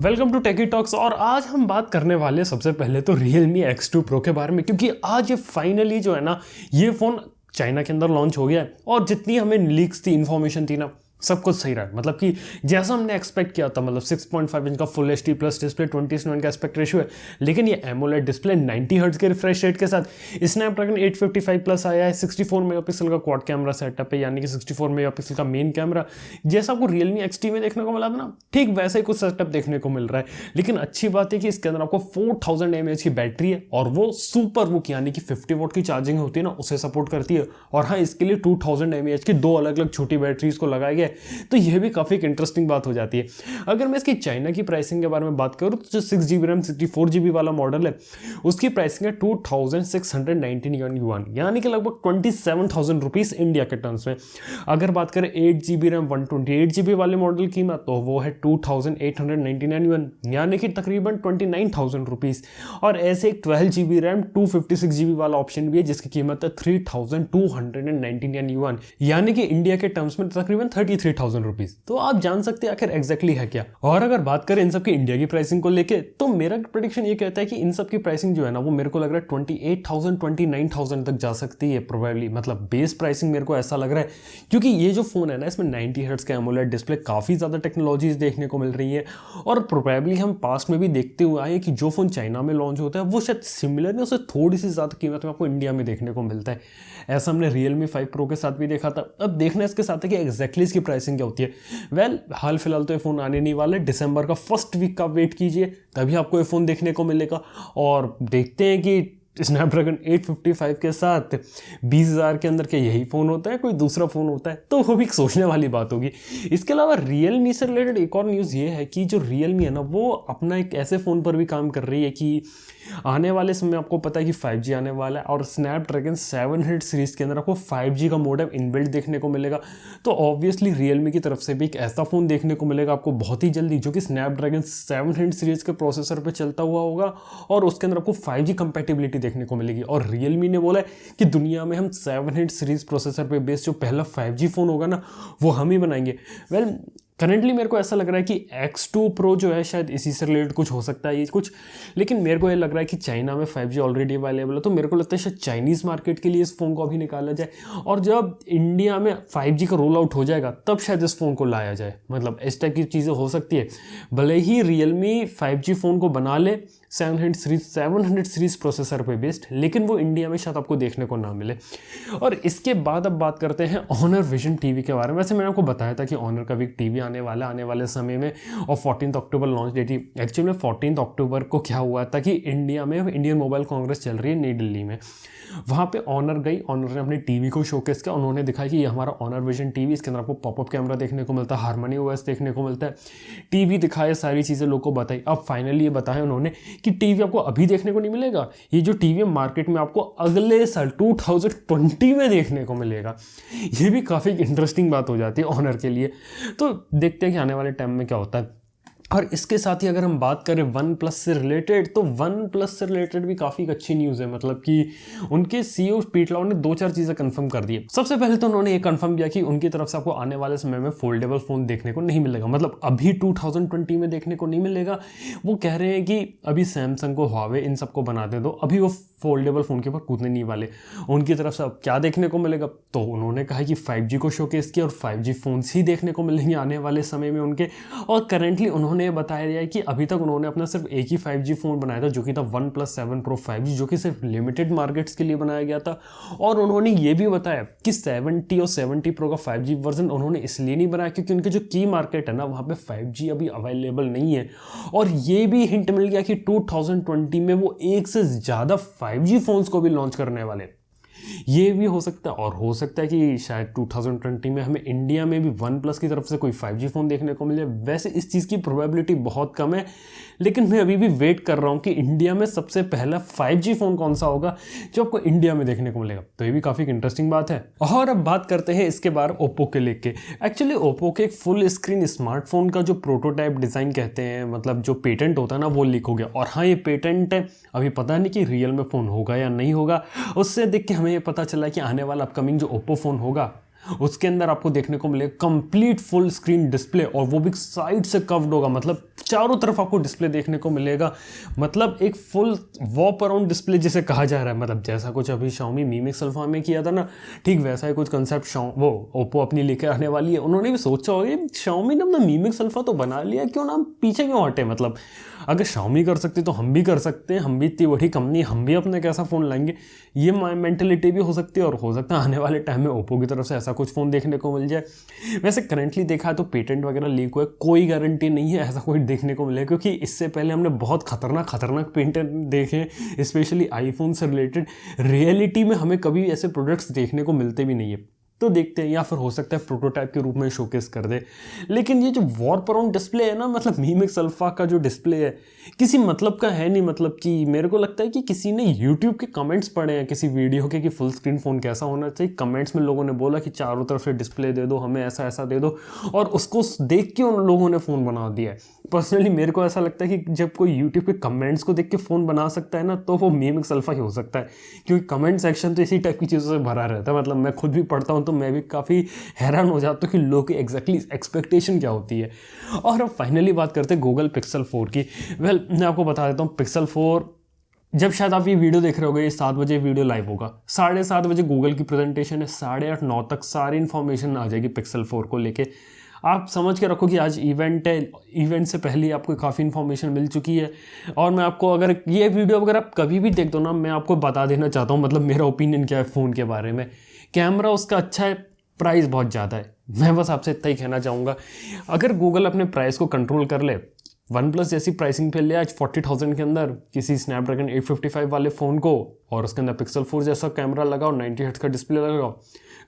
Welcome to techy talks. और आज हम बात करने वाले हैं सबसे पहले तो Realme X2 Pro के बारे में, क्योंकि आज ये फाइनली जो है ना ये फ़ोन चाइना के अंदर लॉन्च हो गया है। और जितनी हमें लीक्स थी, इन्फॉर्मेशन थी ना, सब कुछ सही रहा है। मतलब कि जैसा हमने एक्सपेक्ट किया था, मतलब 6.5 इंच का फुल HD प्लस डिस्प्ले, 20:1 का एस्पेक्ट रेशियो है, लेकिन ये एमोलेड डिस्प्ले 90 हर्ट्ज के रिफ्रेश रेट के साथ स्नैपड्रैगन 855 प्लस आया है। 64 मेगापिक्सल का क्वाड कैमरा सेटअप है, यानी कि 64 मेगापिक्सल का मेन कैमरा। जैसा आपको Realme XT में देखने को मिला था ना, ठीक वैसे ही कुछ सेटअप देखने को मिल रहा है। लेकिन अच्छी बात है कि इसके अंदर आपको 4000 mAh की बैटरी है और वो सुपर बुक यानी कि 50 वॉट की चार्जिंग होती है ना, उसे सपोर्ट करती है। और हाँ, इसके लिए 2000 mAh की दो अलग अलग छोटी बैटरीज को लगाया गया है, तो यह भी काफ़ी एक इंटरेस्टिंग बात हो जाती है। अगर मैं इसकी चाइना की प्राइसिंग के बारे में बात करूँ तो जो 6GB रैम 64GB वाला मॉडल है उसकी प्राइसिंग है 2619 युआन, यानी कि लगभग 27,000 रुपीज़ इंडिया के टर्म्स में। अगर बात करें 8GB रैम 128GB वाले मॉडल की कीमत, तो वो है 2899 युआन, यानी कि तकरीबन 29,000 रुपीज़। और ऐसे एक 12GB रैम 256GB वाला ऑप्शन भी है जिसकी कीमत है 3299 युआन, यानी कि इंडिया के टर्म्स में तकरीबन 33,000 रुपीज। तो आप जान सकते हैं आखिर एग्जैक्टली है क्या। और अगर बात करें इन सब की इंडिया की प्राइसिंग को लेके, तो मेरा प्रेडिक्शन ये कहता है कि इन सब की प्राइसिंग जो है ना, वो मेरे को लग रहा है 28,000 29,000 तक जा सकती है प्रोबेबली। मतलब बेस प्राइसिंग मेरे को ऐसा लग रहा है, क्योंकि ये जो फोन है ना, इसमें 90 हर्ट्ज का एमोलेड डिस्प्ले, काफी ज्यादा टेक्नोलॉजीज देखने को मिल रही है। और प्रोबेबली हम पास्ट में भी देखते हुए आए कि जो फोन चाइना में लॉन्च होता है वो शायद सिमिलर है, उससे थोड़ी सी ज्यादा कीमत में आपको इंडिया में देखने को मिलता है। ऐसा हमने Realme 5 Pro के साथ भी देखा था। अब देखना इसके साथ है कि एग्जैक्टली इसकी प्राइसिंग क्या होती है। वेल, हाल फिलहाल तो ये फ़ोन आने नहीं वाला है। दिसंबर का फर्स्ट वीक का वेट कीजिए, तभी आपको ये फ़ोन देखने को मिलेगा। और देखते हैं कि स्नैपड्रैगन 855 के साथ 20,000 के अंदर क्या यही फ़ोन होता है, कोई दूसरा फ़ोन होता है, तो वो भी एक सोचने वाली बात होगी। इसके अलावा Realme से रिलेटेड एक और न्यूज़ ये है कि जो Realme है ना, वो अपना एक ऐसे फ़ोन पर भी काम कर रही है कि आने वाले समय आपको पता है कि 5G आने वाला है, और स्नैपड्रैगन 700 सीरीज़ के अंदर आपको 5G का मॉडेम इनबिल्ट देखने को मिलेगा। तो ऑब्वियसली Realme की तरफ से भी एक ऐसा फ़ोन देखने को मिलेगा आपको बहुत ही जल्दी, जो कि स्नैपड्रैगन 700 सीरीज़ के प्रोसेसर पर चलता हुआ होगा, और उसके अंदर आपको 5G कंपैटिबिलिटी देखने को मिलेगी। और Realme ने बोला है कि दुनिया में हम 700 सीरीज़ प्रोसेसर पे बेस्ड जो पहला 5G फ़ोन होगा ना, वो हम ही बनाएंगे। वेल, करंटली मेरे को ऐसा लग रहा है कि X2 Pro जो है शायद इसी से रिलेटेड कुछ हो सकता है ये कुछ। लेकिन मेरे को ये लग रहा है कि चाइना में 5G ऑलरेडी अवेलेबल है, तो मेरे को लगता है शायद चाइनीज़ मार्केट के लिए इस फ़ोन को अभी निकाला जाए, और जब इंडिया में 5G का रोल आउट हो जाएगा तब शायद इस फ़ोन को लाया जाए। मतलब इस टाइप की चीज़ें हो सकती है। भले ही Realme 5G फ़ोन को बना ले 700 सीरीज़ प्रोसेसर पे बेस्ड, लेकिन वो इंडिया में शायद आपको देखने को ना मिले। और इसके बाद अब बात करते हैं Honor Vision TV के बारे में। वैसे मैंने आपको बताया था कि Honor का भी एक टीवी आने वाले समय में, और 14 अक्टूबर लॉन्च डेट थी। एक्चुअली में 14 अक्टूबर को क्या हुआ था कि इंडिया में इंडियन मोबाइल कांग्रेस चल रही है नई दिल्ली में, वहाँ पे Honor गई। Honor ने अपने टीवी को शोकेस किया, उन्होंने दिखाया कि ये हमारा Honor Vision TV, इसके अंदर आपको पॉपअप कैमरा देखने को मिलता है, हारमनी OS देखने को मिलता है। टीवी दिखाए, सारी चीज़ें लोग को बताई। अब फाइनली ये बताया उन्होंने कि टीवी आपको अभी देखने को नहीं मिलेगा, ये जो टीवी मार्केट में आपको अगले साल 2020 में देखने को मिलेगा। ये भी काफ़ी इंटरेस्टिंग बात हो जाती है Honor के लिए। तो देखते हैं कि आने वाले टाइम में क्या होता है। और इसके साथ ही अगर हम बात करें OnePlus से रिलेटेड, तो OnePlus से रिलेटेड भी काफ़ी अच्छी न्यूज़ है। मतलब कि उनके CEO पीट लाउ ने 2-4 चीज़ें कंफर्म कर दी है। सबसे पहले तो उन्होंने ये कंफर्म किया कि उनकी तरफ से आपको आने वाले समय में फोल्डेबल फ़ोन देखने को नहीं मिलेगा, मतलब अभी 2020 में देखने को नहीं मिलेगा। वो कह रहे हैं कि अभी सैमसंग को, Huawei, इन सबको बनाते दो, अभी वो फोल्डेबल फ़ोन के ऊपर कूदने नहीं वाले। उनकी तरफ से अब क्या देखने को मिलेगा, तो उन्होंने कहा कि 5G को शोकेस किया, और 5G फ़ोन्स ही देखने को मिलेंगे आने वाले समय में उनके। और करेंटली उन्होंने बताया गया है कि अभी तक उन्होंने अपना सिर्फ एक ही 5G फ़ोन बनाया था, जो कि था OnePlus 7 Pro 5G, जो कि सिर्फ लिमिटेड मार्केट्स के लिए बनाया गया था। और उन्होंने ये भी बताया कि 70 और 70 Pro का 5G वर्जन उन्होंने इसलिए नहीं बनाया क्योंकि उनके जो की मार्केट है ना, वहाँ पे 5G अभी अवेलेबल नहीं है। और ये भी हिंट मिल गया कि 2020 में वो एक से ज़्यादा 5G फ़ोन्स को भी लॉन्च करने वाले। ये भी हो सकता है, और हो सकता है कि शायद 2020 में हमें इंडिया में भी OnePlus की तरफ से कोई 5G फ़ोन देखने को मिले। वैसे इस चीज़ की प्रोबेबिलिटी बहुत कम है, लेकिन मैं अभी भी वेट कर रहा हूँ कि इंडिया में सबसे पहला 5G फ़ोन कौन सा होगा जो आपको इंडिया में देखने को मिलेगा। तो ये भी काफ़ी इंटरेस्टिंग बात है। और अब बात करते हैं इसके बारे ओप्पो के लेके। एक्चुअली ओप्पो के एक फुल स्क्रीन स्मार्टफोन का जो प्रोटोटाइप डिज़ाइन कहते हैं, मतलब जो पेटेंट होता है ना, वो लीक हो गया। और हाँ, ये पेटेंट है, अभी पता नहीं कि रियल में फ़ोन होगा या नहीं होगा। उससे देख के हमें ये पता चला कि आने वाला अपकमिंग जो ओप्पो फ़ोन होगा उसके अंदर आपको देखने को मिलेगा कंप्लीट फुल स्क्रीन डिस्प्ले, और वो भी साइड से कव्ड होगा, मतलब चारों तरफ आपको डिस्प्ले देखने को मिलेगा। मतलब एक फुल वॉप अराउंड डिस्प्ले जिसे कहा जा रहा है, मतलब जैसा कुछ अभी Xiaomi Mi Mix Alpha में किया था ना, ठीक वैसा ही कुछ कंसेप्ट वो ओप्पो अपनी लेकर आने वाली है। उन्होंने भी सोचा होगा Xiaomi ने अपना Mi Mix Alpha तो बना लिया, क्यों ना पीछे क्यों हटे। मतलब अगर Xiaomi कर सकती तो हम भी कर सकते हैं, हम भी इतनी बड़ी कंपनी, हम भी अपने कैसा फ़ोन लाएंगे। ये मेंटेलिटी भी हो सकती है, और हो सकता है आने वाले टाइम में ओप्पो की तरफ से ऐसा कुछ फ़ोन देखने को मिल जाए। वैसे करंटली देखा है तो पेटेंट वगैरह लीक हुआ है, कोई गारंटी नहीं है ऐसा कोई देखने को मिले, क्योंकि इससे पहले हमने बहुत खतरनाक पेटेंट देखे, स्पेशली आईफोन से रिलेटेड। रियलिटी में हमें कभी ऐसे प्रोडक्ट्स देखने को मिलते भी नहीं है। तो देखते हैं, या फिर हो सकता है प्रोटोटाइप के रूप में शोकेस कर दे। लेकिन ये जो वॉर्प अराउंड डिस्प्ले है ना, मतलब Mi Mix Alpha का जो डिस्प्ले है किसी मतलब का है नहीं। मतलब कि मेरे को लगता है कि किसी ने YouTube के कमेंट्स पढ़े हैं किसी वीडियो के कि फुल स्क्रीन फ़ोन कैसा होना चाहिए। कमेंट्स में लोगों ने बोला कि चारों तरफ से डिस्प्ले दे दो, हमें ऐसा ऐसा दे दो, और उसको देख के उन लोगों ने फ़ोन बना दिया है। पर्सनली मेरे को ऐसा लगता है कि जब कोई यूट्यूब के कमेंट्स को देख के फ़ोन बना सकता है ना, तो वो Mi Mix Alpha ही हो सकता है, क्योंकि कमेंट सेक्शन तो इसी टाइप की चीज़ों से भरा रहता है। मतलब मैं खुद भी पढ़ता हूँ तो मैं भी काफ़ी हैरान हो जाता हूँ कि लोग की एग्जैक्टली एक्सपेक्टेशन क्या होती है। और अब फाइनली बात करते हैं गूगल पिक्सल 4 की। वेल मैं आपको बता देता हूँ, पिक्सल 4 जब शायद आप ये वीडियो देख रहे होगे, 7 बजे वीडियो लाइव होगा, 7:30 बजे गूगल की प्रेजेंटेशन है, 8:30 9 तक सारी इन्फॉर्मेशन आ जाएगी पिक्सल 4 को लेके। आप समझ के रखो कि आज इवेंट है, इवेंट से पहले आपको काफ़ी इन्फॉर्मेशन मिल चुकी है। और मैं आपको, अगर ये वीडियो अगर आप कभी भी देख दो ना, मैं आपको बता देना चाहता हूँ मतलब मेरा ओपिनियन क्या है फ़ोन के बारे में। कैमरा उसका अच्छा है, प्राइस बहुत ज़्यादा है, मैं बस आपसे इतना ही कहना चाहूँगा। अगर गूगल अपने प्राइस को कंट्रोल कर ले, वन प्लस जैसी प्राइसिंग पे ले आज 40,000 के अंदर किसी स्नैपड्रैगन 855 वाले फ़ोन को, और उसके अंदर पिक्सल 4 जैसा कैमरा लगाओ, 90 हर्ट्ज का डिस्प्ले लगाओ,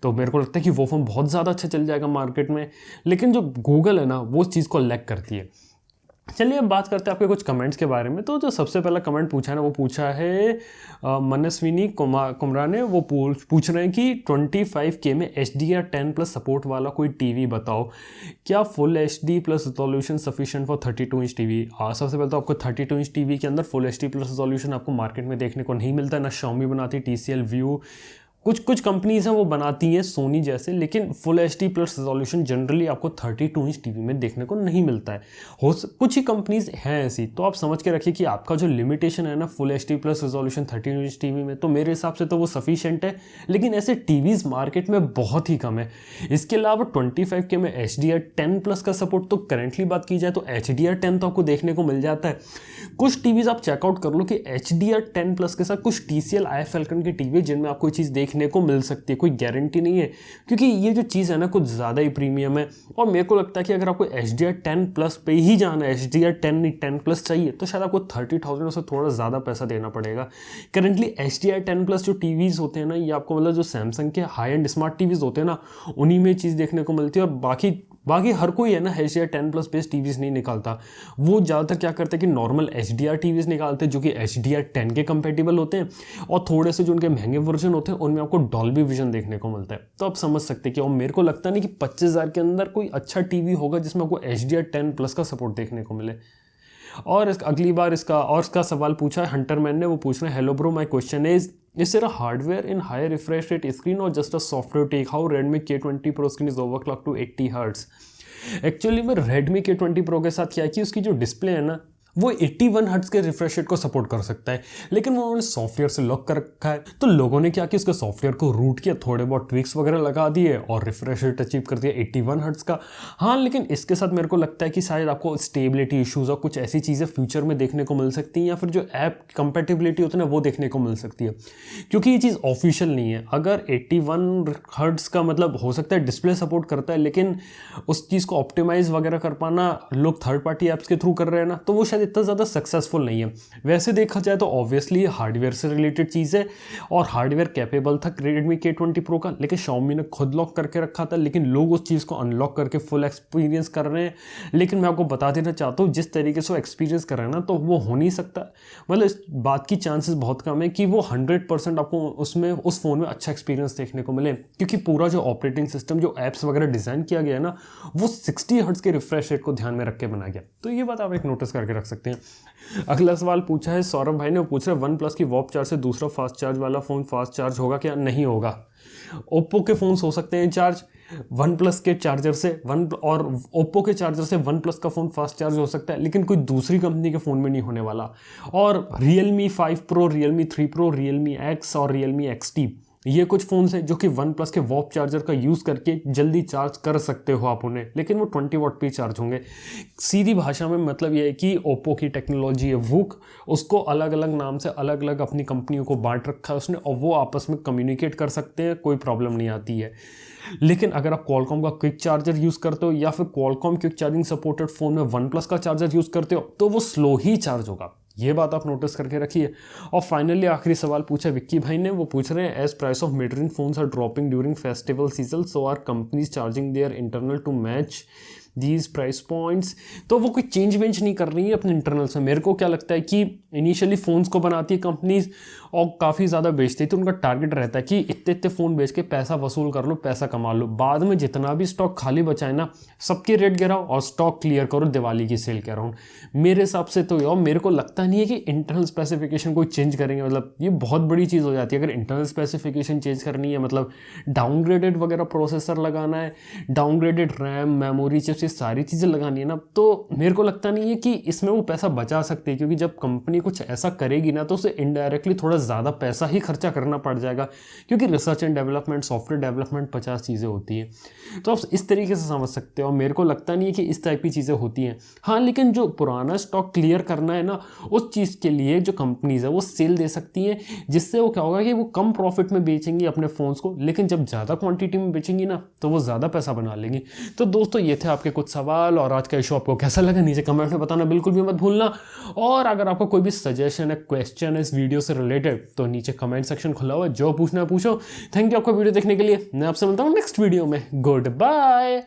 तो मेरे को लगता है कि वो फ़ोन बहुत ज़्यादा अच्छा चल जाएगा मार्केट में। लेकिन जो गूगल है ना, वो उस चीज़ को लैग करती है। चलिए अब बात करते हैं आपके कुछ कमेंट्स के बारे में। तो जो सबसे पहला कमेंट पूछा है ना, वो पूछा है मनस्विनी कुमरा ने। वो पूछ रहे हैं कि 25K में HDR10+ सपोर्ट वाला कोई टीवी बताओ, क्या full HD plus resolution sufficient for 32 inch TV. सबसे पहले तो आपको 32 इंच टीवी के अंदर फुल HD प्लस रिजोल्यूशन आपको मार्केट में देखने को नहीं मिलता है। ना Xiaomi बनाती, TCL, View, कुछ कंपनीज हैं वो बनाती हैं, सोनी जैसे, लेकिन full HD plus resolution generally आपको 32 इंच टीवी में देखने को नहीं मिलता है। कुछ ही कंपनीज हैं ऐसी। तो आप समझ के रखिए कि आपका जो लिमिटेशन है ना full HD plus resolution 32 inch TV में, तो मेरे हिसाब से तो वो सफिशिएंट है, लेकिन ऐसे टीवीज़ मार्केट में बहुत ही कम है। इसके अलावा 25K में HDR10+ का सपोर्ट, तो करेंटली बात की जाए तो HDR10 तो आपको देखने को मिल जाता है। कुछ टीवीज़ आप चेकआउट कर लो कि HDR10+ के साथ कुछ TCL आई फैल्कन की टीवी जिनमें आपको ये चीज़ देखने को मिल सकती है, कोई गारंटी नहीं है, क्योंकि ये जो चीज़ है ना कुछ ज़्यादा ही प्रीमियम है। और मेरे को लगता है कि अगर आपको HDR10+ पे ही जाना है, HDR10 नहीं 10+ चाहिए, तो शायद आपको 30,000 से थोड़ा ज़्यादा पैसा देना पड़ेगा। करेंटली HDR10+ जो टीवीज़ होते हैं ना, ये आपको मतलब जो सैमसंग के हाई एंड स्मार्ट टीवीज़ होते हैं ना, उन्हीं में चीज़ देखने को मिलती है। और बाकी हर कोई है ना HDR10+ बेस्ड टीवीज़ नहीं निकालता। वो ज़्यादातर क्या करते हैं कि नॉर्मल HDR टीवीज़ निकालते हैं जो कि HDR10 के कंपेटेबल होते हैं, और थोड़े से जो उनके महंगे वर्जन होते हैं उनमें आपको डॉल्बी विजन देखने को मिलता है। तो आप समझ सकते हैं कि, और मेरे को लगता नहीं कि 25,000 के अंदर कोई अच्छा टीवी होगा जिसमें आपको HDR10+ का सपोर्ट देखने को मिले। और अगली बार इसका सवाल पूछा है हंटर मैन ने। वो पूछ रहे हैं, hello bro, my question is there a hardware in higher refresh rate screen or just a software take? How Redmi K20 Pro screen is overclocked to 80 Hz? Actually में Redmi K20 Pro के साथ क्या है कि उसकी जो display है ना, वो 81 हर्ट्ज के रिफ्रेश रेट को सपोर्ट कर सकता है, लेकिन वो उन्होंने सॉफ्टवेयर से लॉक कर रखा है। तो लोगों ने क्या किया, उसके सॉफ्टवेयर को रूट किया, थोड़े बहुत ट्विक्स वगैरह लगा दिए और रिफ्रेश रेट अचीव कर दिया 81 हर्ट्ज का। हाँ, लेकिन इसके साथ मेरे को लगता है कि शायद आपको स्टेबिलिटी इशूज़ और कुछ ऐसी चीज़ें फ्यूचर में देखने को मिल सकती हैं, या फिर जो ऐप कंपेटिबिलिटी होती है ना, वो देखने को मिल सकती है, क्योंकि ये चीज़ ऑफिशियल नहीं है। अगर 81 हर्ट्ज का मतलब हो सकता है डिस्प्ले सपोर्ट करता है, लेकिन उस चीज़ को ऑप्टिमाइज़ वगैरह कर पाना लोग थर्ड पार्टी ऐप्स के थ्रू कर रहे हैं ना, तो वो शायद इतना ज़्यादा सक्सेसफुल नहीं है। वैसे देखा जाए तो ऑब्वियसली हार्डवेयर से रिलेटेड चीज़ है, और हार्डवेयर कैपेबल था Redmi K20 Pro का, लेकिन Xiaomi ने खुद लॉक करके रखा था, लेकिन लोग उस चीज़ को अनलॉक करके फुल एक्सपीरियंस कर रहे हैं। लेकिन मैं आपको बता देना चाहता हूँ, जिस तरीके से वो एक्सपीरियंस कर रहे हैं ना, तो वो हो नहीं सकता। मतलब इस बात की चांसेस बहुत कम है कि वो 100% आपको उस फ़ोन में अच्छा एक्सपीरियंस देखने को मिले, क्योंकि पूरा जो ऑपरेटिंग सिस्टम, जो ऐप्स वगैरह डिज़ाइन किया गया है ना, वो 60 हर्ट्ज के रिफ्रेश रेट को ध्यान में रख के बनाया गया। तो ये बात आप एक नोटिस करके रख सकते हैं। अगला सवाल पूछा है सौरभ भाई ने, वो पूछ रहे वन प्लस की वॉप चार्ज से दूसरा फास्ट चार्ज वाला फ़ोन फास्ट चार्ज होगा क्या? नहीं होगा। ओप्पो के फ़ोन्स हो सकते हैं चार्ज वन प्लस के चार्जर से, और ओप्पो के चार्जर से वन प्लस का फ़ोन फास्ट चार्ज हो सकता है, लेकिन कोई दूसरी कंपनी के फ़ोन में नहीं होने वाला। और Realme 5 Pro, Realme 3 Pro, Realme X और Realme XT, ये कुछ फ़ोन्स हैं जो कि वन प्लस के वॉप चार्जर का यूज़ करके जल्दी चार्ज कर सकते हो आप उन्हें, लेकिन वो 20 वाट पे चार्ज होंगे। सीधी भाषा में मतलब ये है कि ओप्पो की टेक्नोलॉजी है वूक, उसको अलग अलग नाम से अलग अलग अपनी कंपनियों को बांट रखा है उसने, और वो आपस में कम्युनिकेट कर सकते हैं, कोई प्रॉब्लम नहीं आती है। लेकिन अगर आप क्वालकॉम का क्विक चार्जर यूज़ करते हो या फिर Qualcomm quick charging supported phone में वन प्लस का चार्जर यूज़ करते हो, तो वो स्लो ही चार्ज होगा। ये बात आप नोटिस करके रखिए। और फाइनली आखिरी सवाल पूछा विक्की भाई ने, वो पूछ रहे हैं as price of mid range phones are dropping during festival season, so are companies charging their internal to match these price points. तो वो कोई चेंज वेंज नहीं कर रही है अपने इंटरनल से। मेरे को क्या लगता है कि इनिशियली फ़ोन्स को बनाती है कंपनीज और काफ़ी ज़्यादा बेचती है, तो उनका टारगेट रहता है कि इतने इतने फ़ोन बेच के पैसा वसूल कर लो, पैसा कमा लो। बाद में जितना भी स्टॉक खाली बचा है ना, सबके रेट गिराओ और स्टॉक क्लियर करो दिवाली की सेल के अराउंड। मेरे हिसाब से तो यार मेरे को लगता नहीं है कि इंटरनल स्पेसिफिकेशन कोई चेंज करेंगे। मतलब ये बहुत बड़ी चीज़ हो जाती है अगर इंटरनल स्पेसिफिकेशन चेंज करनी है, मतलब डाउनग्रेडेड वगैरह प्रोसेसर लगाना है, डाउनग्रेडेड रैम, मेमोरी चिप्स, ये सारी चीज़ें लगानी है ना, तो मेरे को लगता नहीं है कि इसमें वो पैसा बचा सकते हैं। क्योंकि जब कंपनी कुछ ऐसा करेगी ना, तो उसे इनडायरेक्टली थोड़ा ज़्यादा पैसा ही खर्चा करना पड़ जाएगा, क्योंकि research and development, software development 50 चीज़ें होती हैं। तो आप इस तरीके से समझ सकते हो। मेरे को लगता नहीं है कि इस टाइप की चीज़ें होती हैं। हाँ, लेकिन जो पुराना स्टॉक क्लियर करना है ना, उस चीज़ के लिए जो कंपनीज है वो सेल दे सकती हैं, जिससे वो क्या होगा कि वो कम प्रॉफिट में बेचेंगी अपने फ़ोन्स को, लेकिन जब ज़्यादा क्वांटिटी में बेचेंगी ना, तो वो ज़्यादा पैसा बना लेंगी। तो दोस्तों ये थे आपके कुछ सवाल, और आज का इशू आपको कैसा लगा नीचे कमेंट में बताना बिल्कुल भी मत भूलना। और अगर आपको कोई भी सजेशन है, क्वेश्चन है इस वीडियो से रिलेटेड, तो नीचे कमेंट सेक्शन खुला हुआ है, जो पूछना है पूछो। थैंक यू आपको वीडियो देखने के लिए। मैं आपसे मिलता हूँ नेक्स्ट वीडियो में। Good bye.